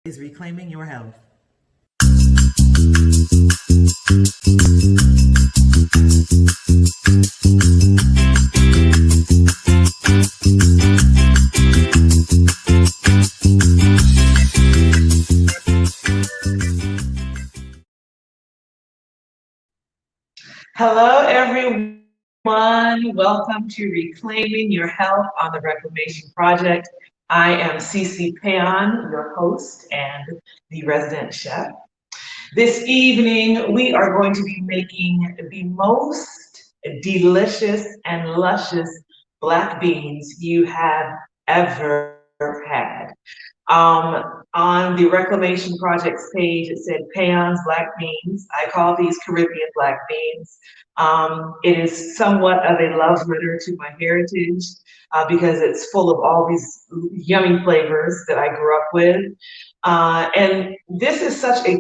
is Reclaiming Your Health. Hello, everyone. Welcome to Reclaiming Your Health on the Reclamation Project. I am C.C. Péan, your host and the resident chef. This evening, we are going to be making the most delicious and luscious black beans you have ever had. On the Reclamation Project's page, it said Péan-style Black Beans. I call these Caribbean black beans. It is somewhat of a love letter to my heritage because it's full of all these yummy flavors that I grew up with. And this is such a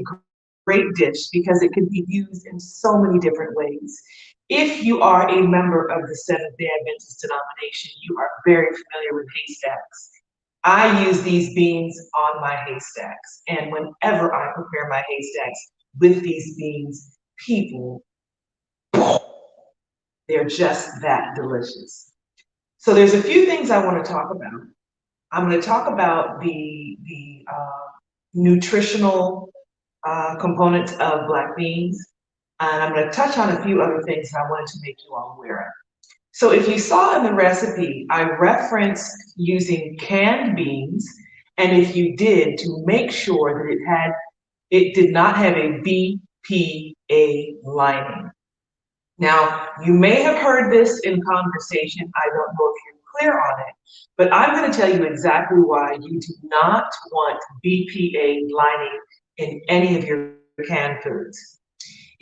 great dish because it can be used in so many different ways. If you are a member of the Seventh-day Adventist denomination, you are very familiar with haystacks. I use these beans on my haystacks, and whenever I prepare my haystacks with these beans, people, they're just that delicious. So there's a few things I want to talk about. I'm going to talk about the nutritional components of black beans, and I'm going to touch on a few other things that I wanted to make you all aware of. So if you saw in the recipe, I referenced using canned beans, and if you did, to make sure that it did not have a BPA lining. Now, you may have heard this in conversation. I don't know if you're clear on it, but I'm going to tell you exactly why you do not want BPA lining in any of your canned foods.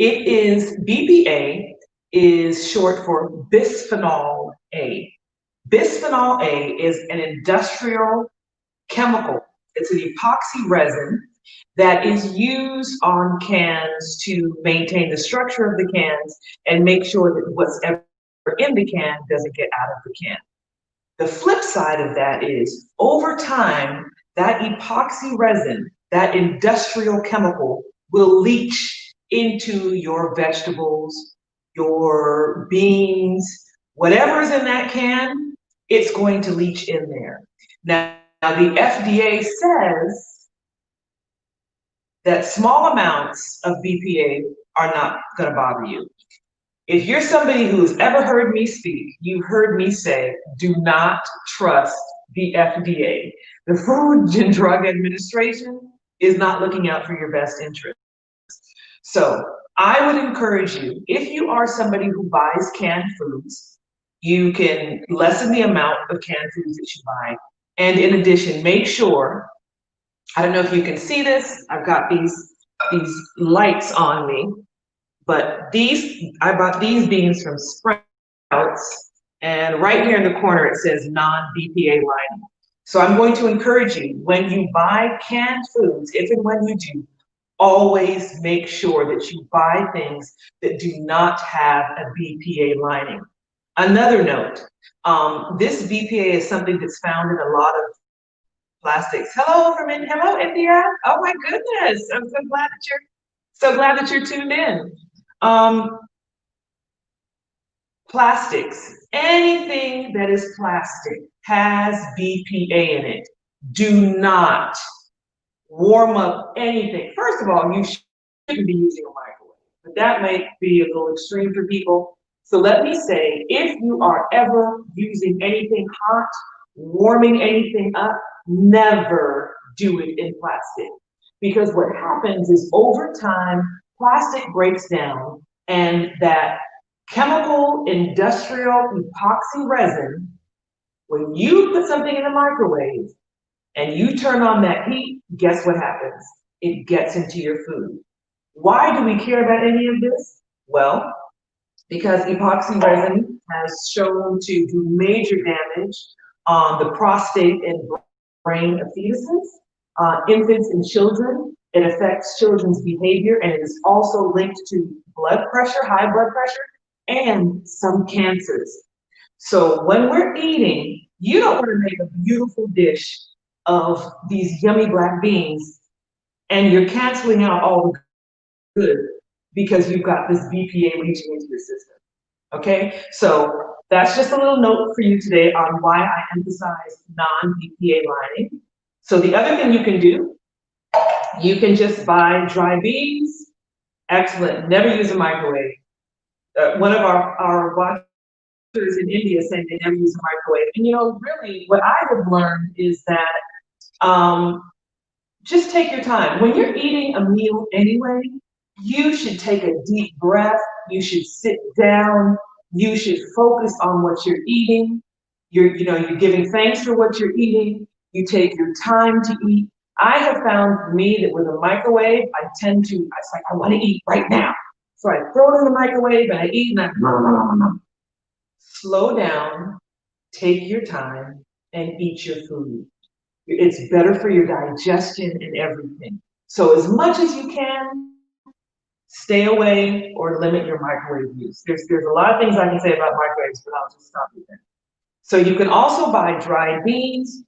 BPA is short for bisphenol A. Bisphenol A is an industrial chemical. It's an epoxy resin that is used on cans to maintain the structure of the cans and make sure that what's ever in the can doesn't get out of the can. The flip side of that is, over time, that epoxy resin, that industrial chemical, will leach into your vegetables, your beans, whatever's in that can, it's going to leach in there. Now the FDA says that small amounts of BPA are not going to bother you. If you're somebody who's ever heard me speak, you've heard me say, do not trust the FDA. The Food and Drug Administration is not looking out for your best interest. So I would encourage you, if you are somebody who buys canned foods, you can lessen the amount of canned foods that you buy. And in addition, make sure, I don't know if you can see this, I've got these lights on me, but I bought these beans from Sprouts, and right here in the corner it says non-BPA lining. So I'm going to encourage you, when you buy canned foods, if and when you do, always make sure that you buy things that do not have a BPA lining. Another note, this BPA is something that's found in a lot of plastics. Hello, India. Oh my goodness, I'm so glad that you're tuned in. Plastics, anything that is plastic has BPA in it. Do not warm up anything. First of all, you shouldn't be using a microwave, but that might be a little extreme for people. So let me say, if you are ever using anything hot, warming anything up, never do it in plastic. Because what happens is, over time, plastic breaks down, and that chemical industrial epoxy resin, when you put something in the microwave and you turn on that heat, guess what happens? It gets into your food. Why do we care about any of this? Well, because epoxy resin has shown to do major damage on the prostate and brain of fetuses, infants and children. It affects children's behavior, and it is also linked to blood pressure, high blood pressure, and some cancers. So when we're eating, you don't want to make a beautiful dish of these yummy black beans and you're canceling out all the good because you've got this BPA leaching into your system. Okay, so that's just a little note for you today on why I emphasize non-BPA lining. So the other thing you can do, you can just buy dry beans. Excellent, never use a microwave. One of our watchers in India saying they never use a microwave. And you know, really what I have learned is that just take your time. When you're eating a meal anyway, you should take a deep breath. You should sit down. You should focus on what you're eating. You're giving thanks for what you're eating. You take your time to eat. I have found for me that with a microwave, it's like, I want to eat right now. So I throw it in the microwave and I eat and I slow down, take your time, and eat your food. It's better for your digestion and everything. So as much as you can, stay away or limit your microwave use. There's a lot of things I can say about microwaves, but I'll just stop you there. So you can also buy dried beans.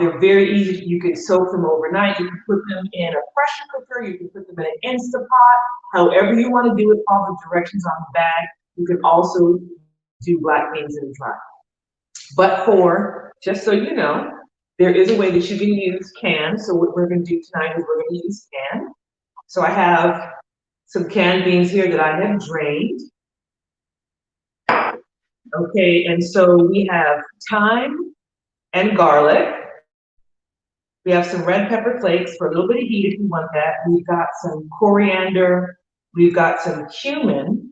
They're very easy. You can soak them overnight. You can put them in a pressure cooker. You can put them in an Instapot. However you want to do it, follow the directions on the bag. You can also do black beans in dry. But just so you know, there is a way that you can use canned. So what we're going to do tonight is we're going to use canned. So I have some canned beans here that I have drained. Okay, and so we have thyme and garlic. We have some red pepper flakes for a little bit of heat if you want that. We've got some coriander. We've got some cumin.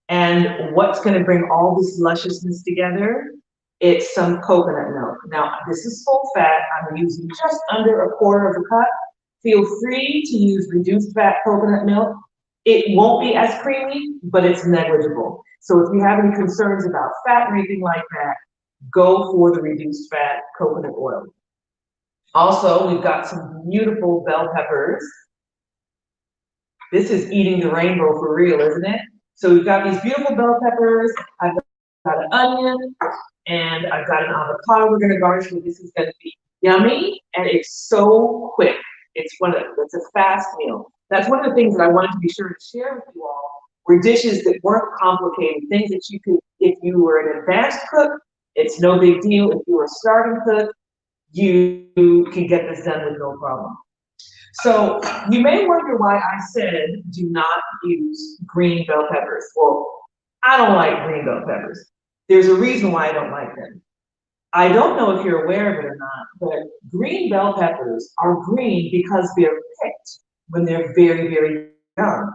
And what's going to bring all this lusciousness together? It's some coconut milk. Now, this is full fat. I'm using just under a quarter of a cup. Feel free to use reduced fat coconut milk. It won't be as creamy, but it's negligible. So if you have any concerns about fat or anything like that, go for the reduced fat coconut oil. Also, we've got some beautiful bell peppers. This is eating the rainbow for real, isn't it? So we've got these beautiful bell peppers. I've got an onion, and I've got an avocado we're gonna garnish with. This is gonna be yummy, and it's so quick. It's a fast meal. That's one of the things that I wanted to be sure to share with you all, were dishes that weren't complicated, things that you could, if you were an advanced cook, it's no big deal. If you were a starting cook, you can get this done with no problem. So you may wonder why I said do not use green bell peppers. Well, I don't like green bell peppers. There's a reason why I don't like them. I don't know if you're aware of it or not, but green bell peppers are green because they're picked when they're very, very young.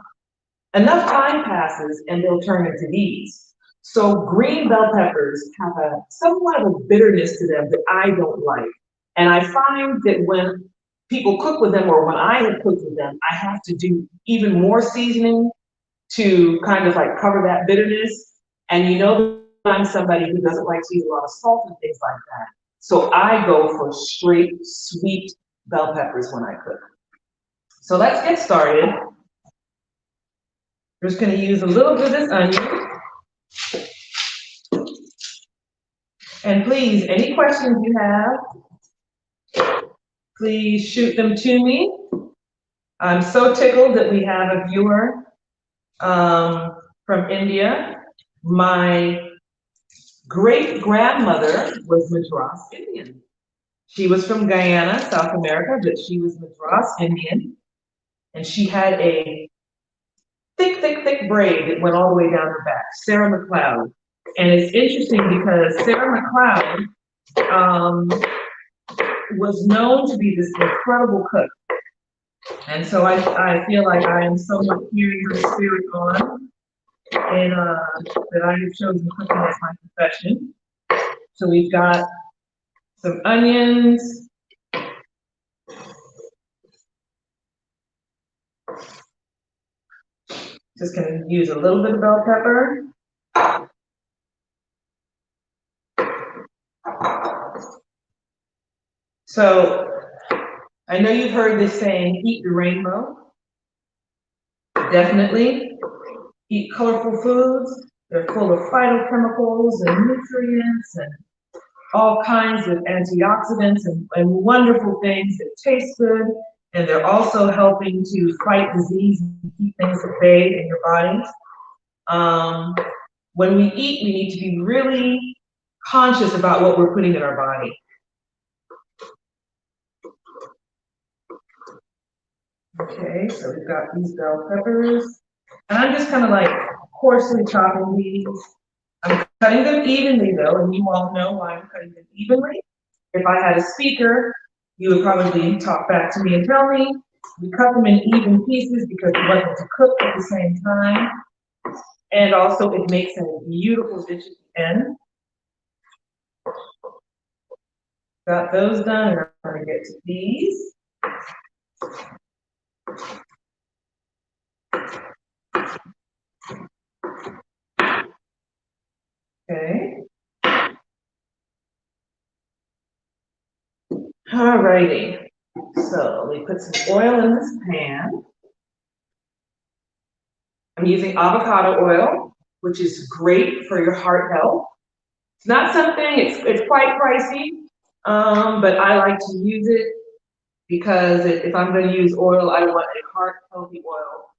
Enough time passes and they'll turn into these. So green bell peppers have somewhat of a bitterness to them that I don't like. And I find that when people cook with them, or when I have cooked with them, I have to do even more seasoning to kind of like cover that bitterness. And you know, I'm somebody who doesn't like to use a lot of salt and things like that. So I go for straight sweet bell peppers when I cook. So let's get started. We're just going to use a little bit of this onion. And please, any questions you have, please shoot them to me. I'm so tickled that we have a viewer from India. My great-grandmother was Madras Indian. She was from Guyana, South America, but she was Madras Indian. And she had a thick, thick, thick braid that went all the way down her back, Sarah McLeod. And it's interesting because Sarah McLeod was known to be this incredible cook. And so I feel like I am somewhat hearing her spirit on, and that I have chosen cooking as my profession. So we've got some onions. Just gonna use a little bit of bell pepper. So I know you've heard this saying, eat the rainbow. Definitely eat colorful foods. They're full of phytochemicals and nutrients and all kinds of antioxidants and wonderful things that taste good. And they're also helping to fight disease and keep things at bay in your bodies. When we eat, we need to be really conscious about what we're putting in our body. Okay, so we've got these bell peppers. And I'm just kind of like coarsely chopping these. I'm cutting them evenly though, and you all know why I'm cutting them evenly. If I had a speaker, you would probably talk back to me and tell me. We cut them in even pieces because we want them to cook at the same time. And also it makes a beautiful dish at the end. Got those done, and I'm gonna get to these. Okay. Alrighty. So we put some oil in this pan. I'm using avocado oil, which is great for your heart health. It's not something, it's quite pricey, but I like to use it because if I'm going to use oil, I want a heart healthy oil.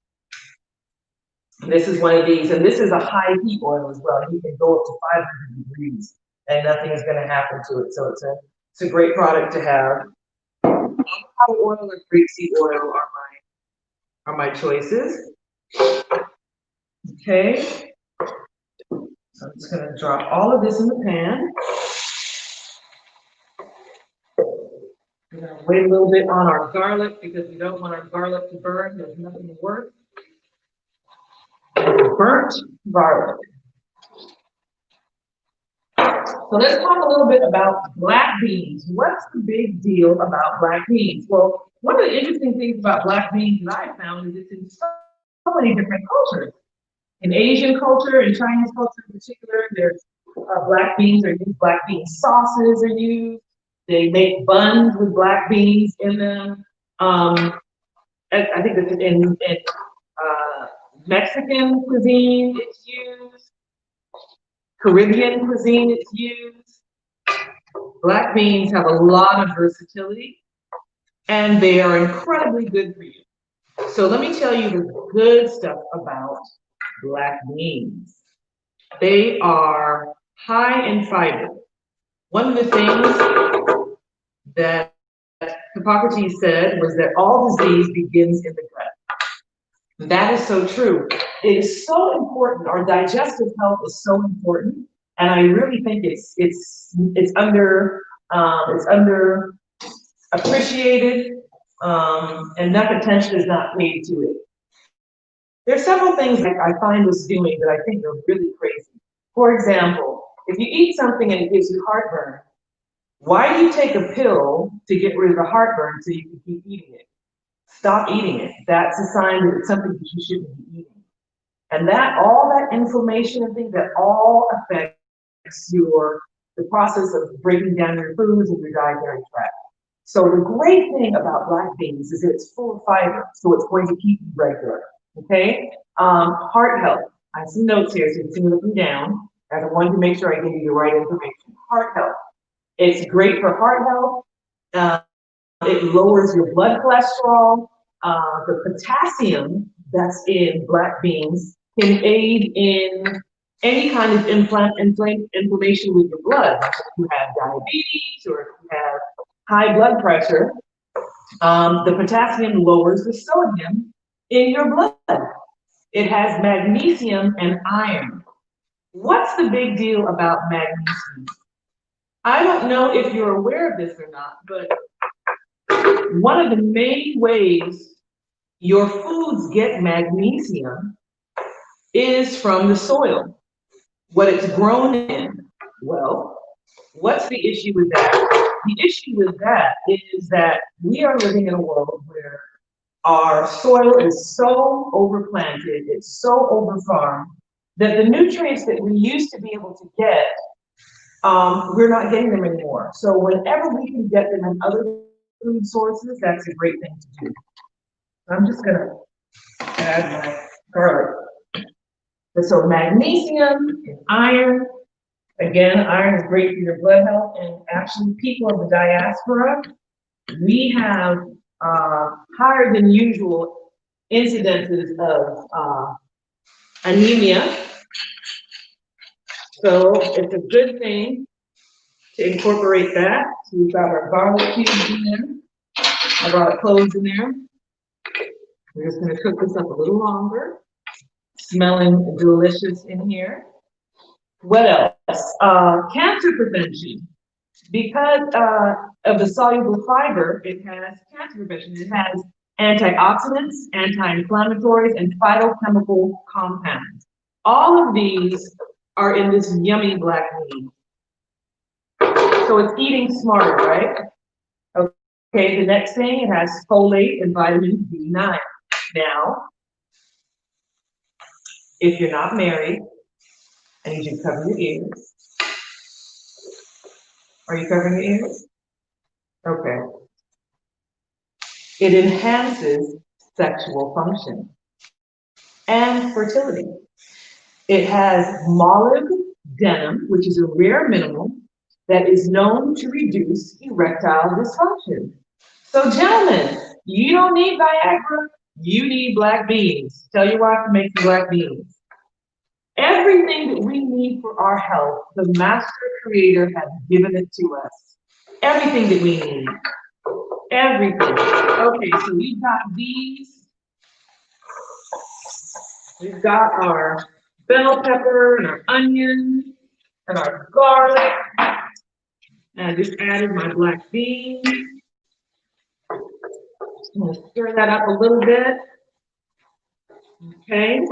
This is one of these, and this is a high heat oil as well. You can go up to 500 degrees and nothing is going to happen to it. So it's a great product to have. Avocado oil or grapeseed oil are my choices. Okay. So I'm just going to drop all of this in the pan. We're going to wait a little bit on our garlic because we don't want our garlic to burn. There's nothing worse than burnt garlic. So let's talk a little bit about black beans. What's the big deal about black beans? Well, one of the interesting things about black beans that I found is it's in so many different cultures. In Asian culture, in Chinese culture in particular, there's black beans are used, black bean sauces are used. They make buns with black beans in them. I think that in Mexican cuisine it's used. Caribbean cuisine it's used. Black beans have a lot of versatility, and they are incredibly good for you. So let me tell you the good stuff about black beans. They are high in fiber. One of the things that Hippocrates said was that all disease begins in the gut. That is so true. It is so important. Our digestive health is so important, and I really think it's under appreciated, and enough attention is not paid to it. There's several things that I find us doing that I think are really crazy. For example, if you eat something and it gives you heartburn, why do you take a pill to get rid of the heartburn so you can keep eating it? Stop eating it. That's a sign that it's something that you shouldn't be eating. And all that inflammation and things, that all affects the process of breaking down your foods and your dietary tract. So the great thing about black beans is that it's full of fiber, so it's going to keep you regular. Okay, heart health. I have some notes here, so you can look them down. I wanted to make sure I give you the right information. Heart health. It's great for heart health. It lowers your blood cholesterol. The potassium that's in black beans can aid in any kind of inflammation with your blood. If you have diabetes or if you have high blood pressure, the potassium lowers the sodium in your blood. It has magnesium and iron. What's the big deal about magnesium? I don't know if you're aware of this or not, but one of the main ways your foods get magnesium is from the soil, what it's grown in. Well, what's the issue with that? The issue with that is that we are living in a world where our soil is so overplanted, it's so overfarmed, that the nutrients that we used to be able to get, we're not getting them anymore. So whenever we can get them in other food sources, that's a great thing to do. I'm just gonna add my garlic. So magnesium and iron. Again, iron is great for your blood health, and actually people in the diaspora, we have higher than usual incidences of anemia. So it's a good thing to incorporate that. So we've got our garlic cubes in there, our garlic cloves in there. We're just gonna cook this up a little longer. Smelling delicious in here. What else? Cancer prevention. Because of the soluble fiber, it has cancer prevention. It has antioxidants, anti-inflammatories, and phytochemical compounds. All of these are in this yummy black bean. So it's eating smarter, right? Okay, the next thing, it has folate and vitamin B9. Now, if you're not married, I need you to cover your ears. Are you covering your ears? Okay. It enhances sexual function and fertility. It has molybdenum, which is a rare mineral that is known to reduce erectile dysfunction. So gentlemen, you don't need Viagra, you need black beans. Tell your wife to make some black beans. Everything that we need for our health, the master creator has given it to us. Everything that we need. Everything. Okay, so we've got these. We've got our bell pepper and our onion and our garlic. And I just added my black beans. I'm gonna stir that up a little bit. Okay.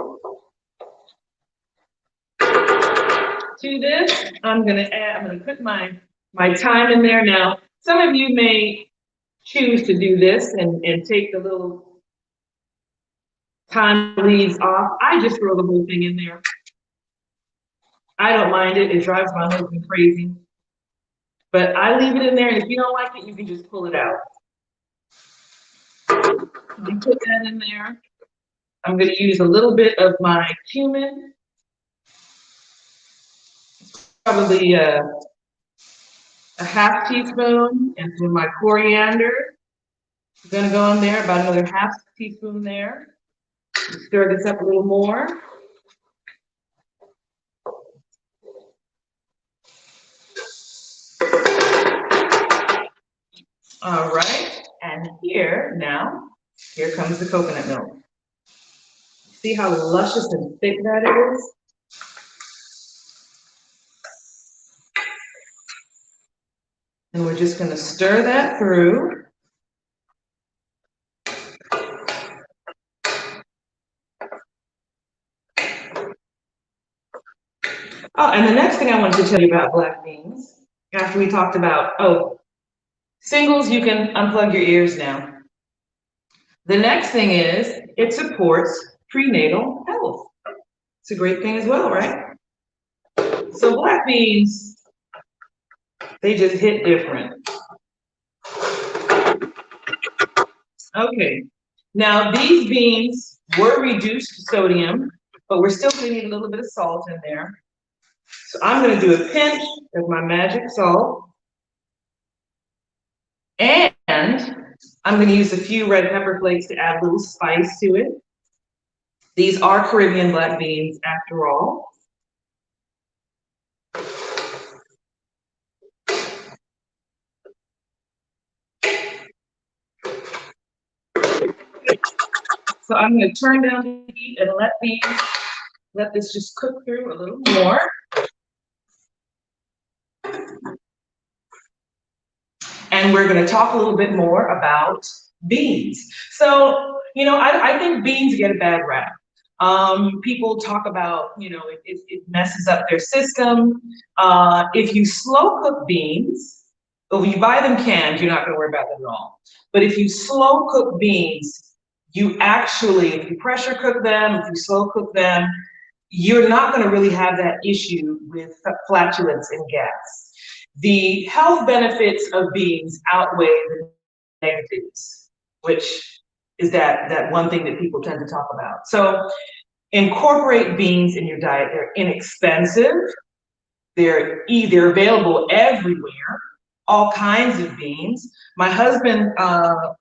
To this, I'm gonna put my thyme in there now. Some of you may choose to do this and take the little thyme leaves off. I just throw the whole thing in there. I don't mind it. It drives my husband crazy. But I leave it in there, and if you don't like it, you can just pull it out. You put that in there. I'm gonna use a little bit of my cumin. Probably a half teaspoon, and some of my coriander. I'm gonna go in there, about another half teaspoon there. Stir this up a little more. All right, and here comes the coconut milk. See how luscious and thick that is? And we're just gonna stir that through. Oh, and the next thing I wanted to tell you about black beans, after we talked about, singles, you can unplug your ears now. The next thing is, it supports prenatal health. It's a great thing as well, right? So black beans, they just hit different. Okay, now these beans were reduced to sodium, but we're still gonna need a little bit of salt in there. So I'm gonna do a pinch of my magic salt. And I'm gonna use a few red pepper flakes to add a little spice to it. These are Caribbean black beans after all. So I'm gonna turn down the heat and let this just cook through a little more. And we're gonna talk a little bit more about beans. So, I think beans get a bad rap. People talk about, it messes up their system. If you slow cook beans, or you buy them canned, you're not gonna worry about them at all. But if you slow cook beans, if you pressure cook them, if you slow cook them, you're not gonna really have that issue with flatulence and gas. The health benefits of beans outweigh the negatives, which is that one thing that people tend to talk about. So incorporate beans in your diet. They're inexpensive. They're available everywhere. all kinds of beans. My husband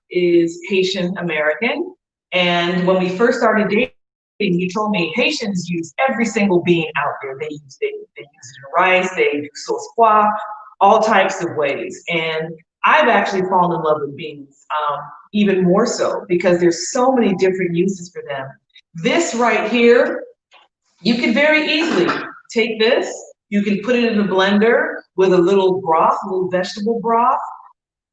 is Haitian American, and when we first started dating, he told me Haitians use every single bean out there. They use it in rice, they do sauce pois, all types of ways. And I've actually fallen in love with beans, even more so because there's so many different uses for them. This right here, you can very easily take this, you can put it in a blender with a little broth, a little vegetable broth,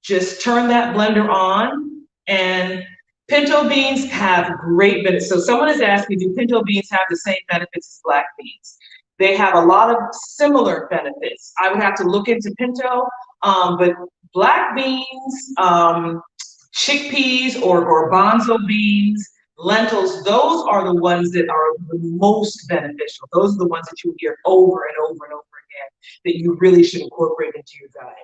just turn that blender on, and pinto beans have great benefits. So someone has asked me, do pinto beans have the same benefits as black beans? They have a lot of similar benefits. I would have to look into pinto, but black beans, chickpeas or garbanzo beans, lentils, those are the ones that are the most beneficial. Those are the ones that you hear over and over and over again that you really should incorporate into your diet.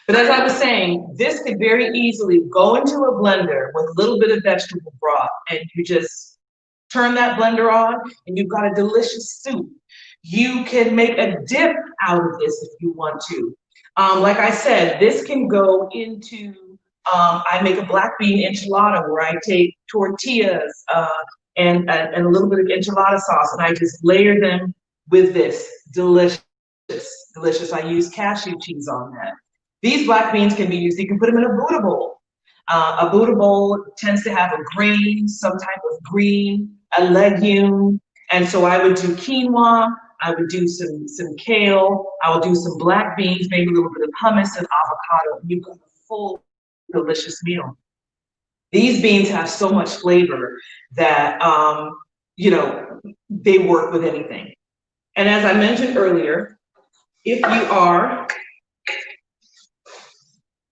But as I was saying, this could very easily go into a blender with a little bit of vegetable broth, and you just turn that blender on and you've got a delicious soup. You can make a dip out of this if you want to. Like I said, this can go into, I make a black bean enchilada where I take tortillas and a little bit of enchilada sauce, and I just layer them with this. Delicious, delicious. I use cashew cheese on that. These black beans can be used, you can put them in a Buddha bowl. A Buddha bowl tends to have a grain, some type of green, a legume. And so I would do quinoa, I would do some kale, I would do some black beans, maybe a little bit of hummus and avocado, and you've got a full, delicious meal. These beans have so much flavor that, you know, they work with anything. And as I mentioned earlier, if you are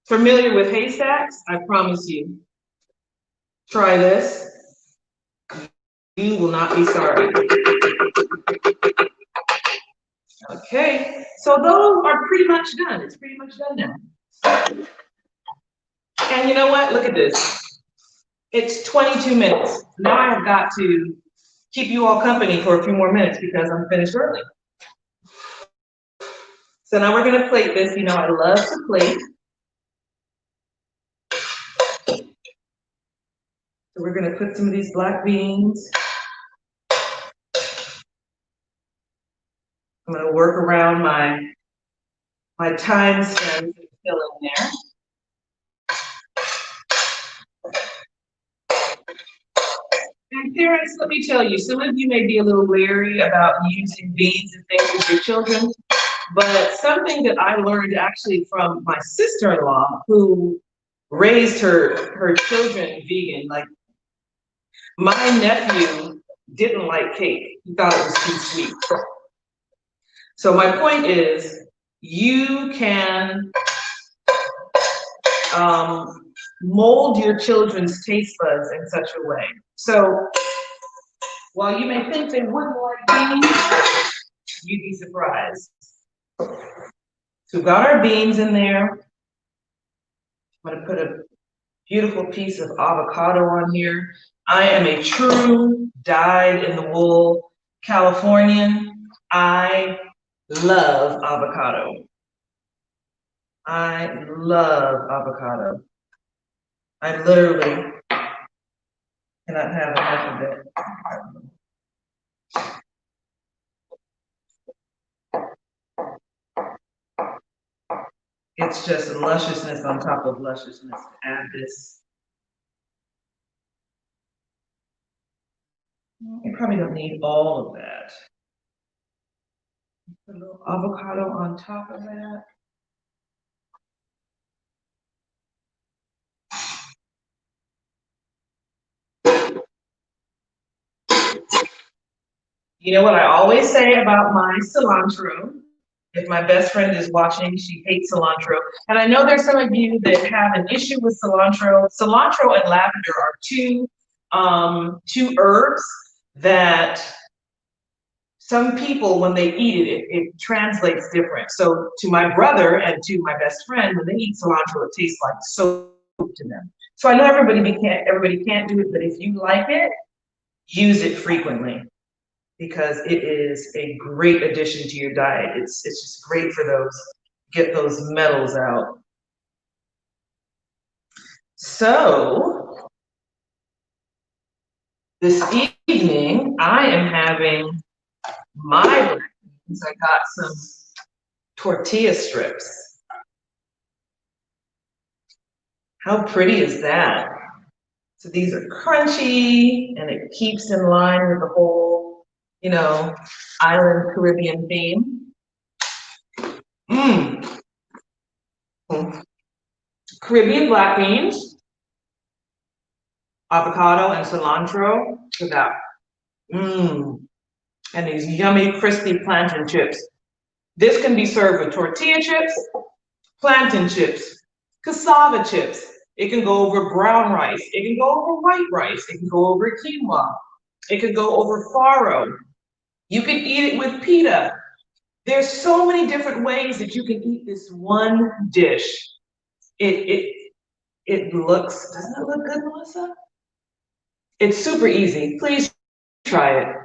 familiar with haystacks, I promise you, try this. You will not be sorry. Okay, so those are pretty much done. It's pretty much done now. And you know what? Look at this. It's 22 minutes. Now I have got to keep you all company for a few more minutes because I'm finished early. So now we're gonna plate this. You know, I love to plate. So we're gonna put some of these black beans. I'm gonna work around my thyme stems and fill in there. And parents, let me tell you, some of you may be a little wary about using beans and things with your children, but something that I learned actually from my sister-in-law who raised her children vegan, like my nephew didn't like cake. He thought it was too sweet. So my point is, you can mold your children's taste buds in such a way. So while you may think they wouldn't like beans, you'd be surprised. So we've got our beans in there. I'm gonna put a beautiful piece of avocado on here. I am a true dyed-in-the-wool Californian. I love avocado. I love avocado. I literally cannot have enough of it. It's just lusciousness on top of lusciousness. Add this. You probably don't need all of that. Put a little avocado on top of that. You know what I always say about my cilantro? If my best friend is watching, she hates cilantro. And I know there's some of you that have an issue with cilantro. Cilantro and lavender are two herbs that some people, when they eat it, it translates different. So to my brother and to my best friend, when they eat cilantro, it tastes like soap to them. So I know everybody can't do it, but if you like it, use it frequently, because it is a great addition to your diet. It's just great for those get those metals out. So this evening, I am having my black beans. I got some tortilla strips. How pretty is that? So these are crunchy, and it keeps in line with the whole, island Caribbean theme. Mmm. Caribbean black beans, avocado, and cilantro for that. Mmm. And these yummy, crispy plantain chips. This can be served with tortilla chips, plantain chips, cassava chips. It can go over brown rice. It can go over white rice. It can go over quinoa. It could go over farro. You can eat it with pita. There's so many different ways that you can eat this one dish. It looks, doesn't it look good, Melissa? It's super easy. Please try it.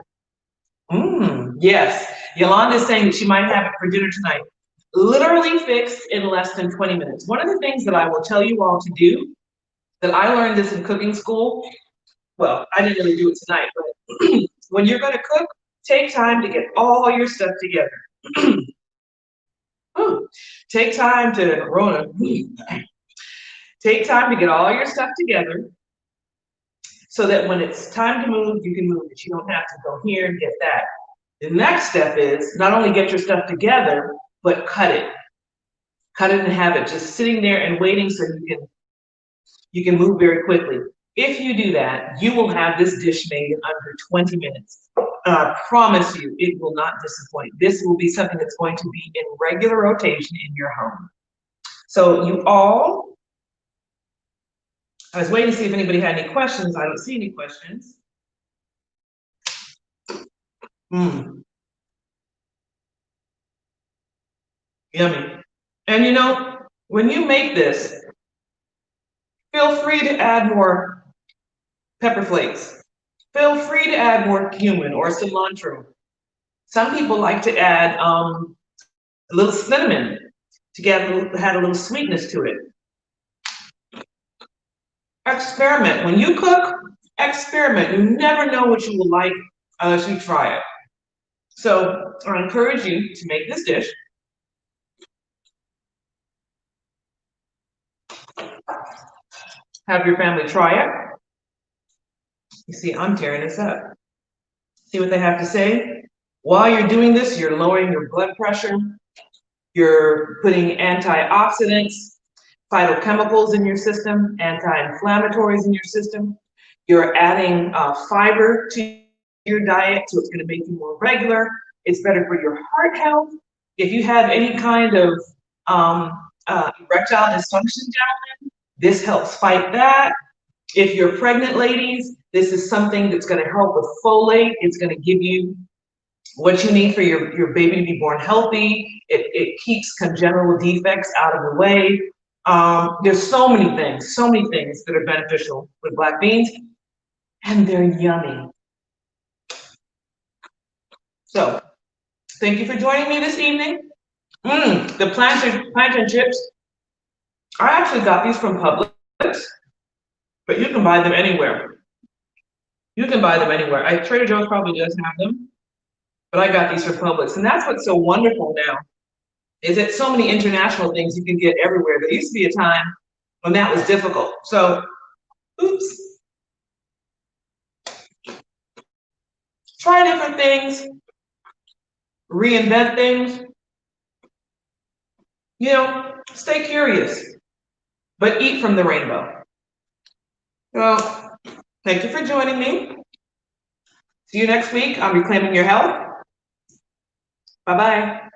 Yes, Yolanda is saying that she might have it for dinner tonight. Literally fixed in less than 20 minutes. One of the things that I will tell you all to do, that I learned this in cooking school, well, I didn't really do it tonight, but when you're gonna cook, take time to get all your stuff together. Take time to, Rona, take time to get all your stuff together so that when it's time to move, you can move it. You don't have to go here and get that. The next step is not only get your stuff together, but cut it. Cut it and have it just sitting there and waiting so you can move very quickly. If you do that, you will have this dish made in under 20 minutes. I promise you, it will not disappoint. This will be something that's going to be in regular rotation in your home. So you all, I was waiting to see if anybody had any questions. I don't see any questions. Yummy. And when you make this, feel free to add more pepper flakes. Feel free to add more cumin or cilantro. Some people like to add a little cinnamon to add a little sweetness to it. Experiment. When you cook, experiment. You never know what you will like unless you try it. So I encourage you to make this dish. Have your family try it. You see, I'm tearing this up. See what they have to say? While you're doing this, you're lowering your blood pressure. You're putting antioxidants, phytochemicals in your system, anti-inflammatories in your system. You're adding fiber to your diet, so it's going to make you more regular. It's better for your heart health. If you have any kind of erectile dysfunction, gentlemen, this helps fight that. If you're pregnant, ladies, this is something that's going to help with folate. It's going to give you what you need for your baby to be born healthy. It keeps congenital defects out of the way. There's so many things that are beneficial with black beans, and they're yummy. So, thank you for joining me this evening. The plantain chips, I actually got these from Publix, but you can buy them anywhere. You can buy them anywhere. Trader Joe's probably does have them, but I got these from Publix. And that's what's so wonderful now, is that so many international things you can get everywhere. There used to be a time when that was difficult. So, oops. Try different things, reinvent things. Stay curious, but eat from the rainbow. So, thank you for joining me. See you next week on Reclaiming Your Health. Bye-bye.